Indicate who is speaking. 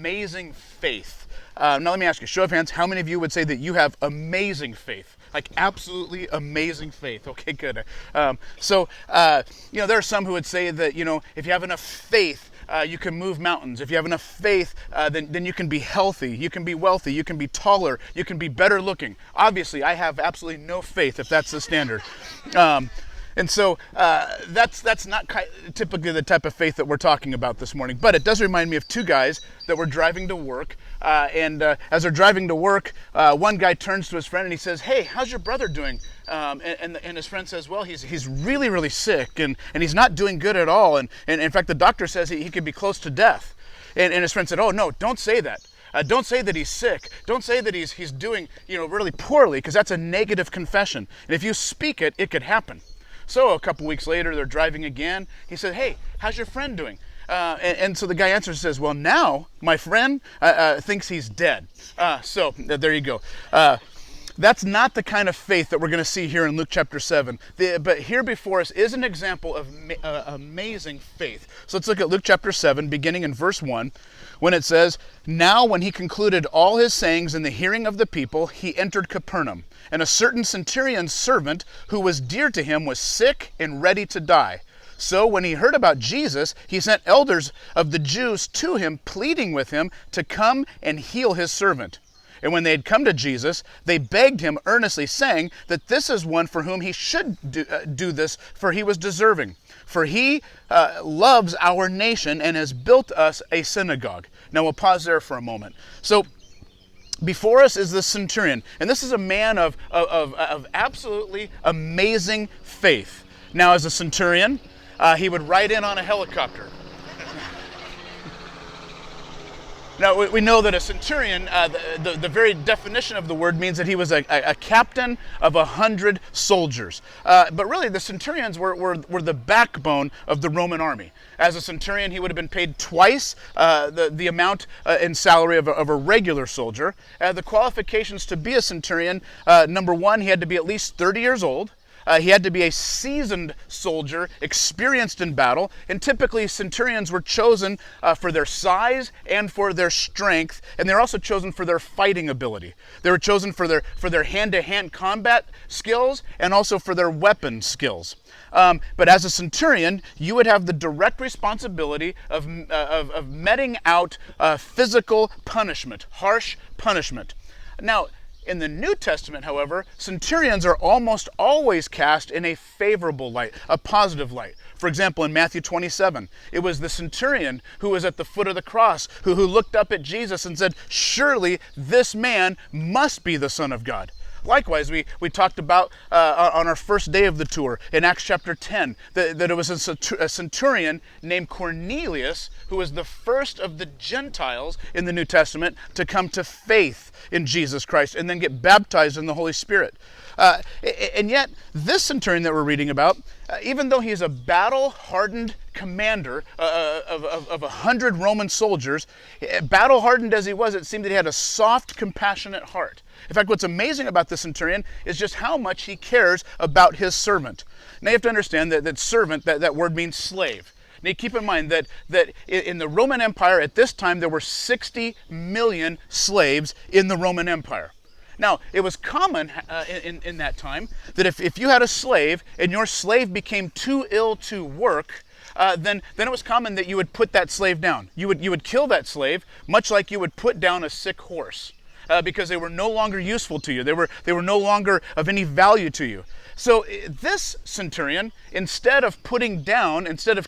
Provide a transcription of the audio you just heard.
Speaker 1: amazing faith. Now let me ask you, show of hands, how many of you would say that you have amazing faith? Like absolutely amazing faith. Okay, good. There are some who would say that, if you have enough faith, you can move mountains. If you have enough faith, then you can be healthy, you can be wealthy, you can be taller, you can be better looking. Obviously, I have absolutely no faith if that's the standard. That's not typically the type of faith that we're talking about this morning. But it does remind me of two guys that were driving to work. As they're driving to work, one guy turns to his friend and he says, "Hey, how's your brother doing?" And his friend says, "Well, he's really, really sick and he's not doing good at all. And in fact, the doctor says he could be close to death." And his friend said, "Oh, no, don't say that. Don't say that he's sick. Don't say that he's doing really poorly, because that's a negative confession. And if you speak it, it could happen." So a couple weeks later, they're driving again. He said, "Hey, how's your friend doing?" And so the guy answers and says, "Well, now my friend thinks he's dead." So there you go. That's not the kind of faith that we're going to see here in Luke chapter 7. But here before us is an example of amazing faith. So let's look at Luke chapter 7, beginning in verse 1, when it says, "Now when he concluded all his sayings in the hearing of the people, he entered Capernaum. And a certain centurion's servant, who was dear to him, was sick and ready to die. So when he heard about Jesus, he sent elders of the Jews to him, pleading with him to come and heal his servant. And when they had come to Jesus, they begged him earnestly, saying that this is one for whom he should do this, for he was deserving. For he loves our nation and has built us a synagogue." Now we'll pause there for a moment. So before us is the centurion, and this is a man of absolutely amazing faith. Now, as a centurion, he would ride in on a helicopter. Now, we know that a centurion, the very definition of the word means that he was a captain of 100 soldiers. But really, the centurions were the backbone of the Roman army. As a centurion, he would have been paid twice the amount in salary of a regular soldier. The qualifications to be a centurion, number one, he had to be at least 30 years old. He had to be a seasoned soldier, experienced in battle, and typically centurions were chosen for their size and for their strength, and they're also chosen for their fighting ability. They were chosen for their hand-to-hand combat skills and also for their weapon skills. But as a centurion, you would have the direct responsibility of meting out physical punishment, harsh punishment. Now, in the New Testament, however, centurions are almost always cast in a favorable light, a positive light. For example, in Matthew 27, it was the centurion who was at the foot of the cross, who looked up at Jesus and said, "Surely this man must be the Son of God." Likewise, we talked about on our first day of the tour in Acts chapter 10 that it was a centurion named Cornelius who was the first of the Gentiles in the New Testament to come to faith in Jesus Christ and then get baptized in the Holy Spirit. And yet, this centurion that we're reading about, even though he's a battle-hardened commander of 100 Roman soldiers, battle-hardened as he was, it seemed that he had a soft, compassionate heart. In fact, what's amazing about this centurion is just how much he cares about his servant. Now you have to understand that servant, that word means slave. Now keep in mind that in the Roman Empire at this time, there were 60 million slaves in the Roman Empire. Now, it was common in that time that if you had a slave and your slave became too ill to work, then it was common that you would put that slave down. You would kill that slave, much like you would put down a sick horse. Because they were no longer useful to you. They were no longer of any value to you. So this centurion, instead of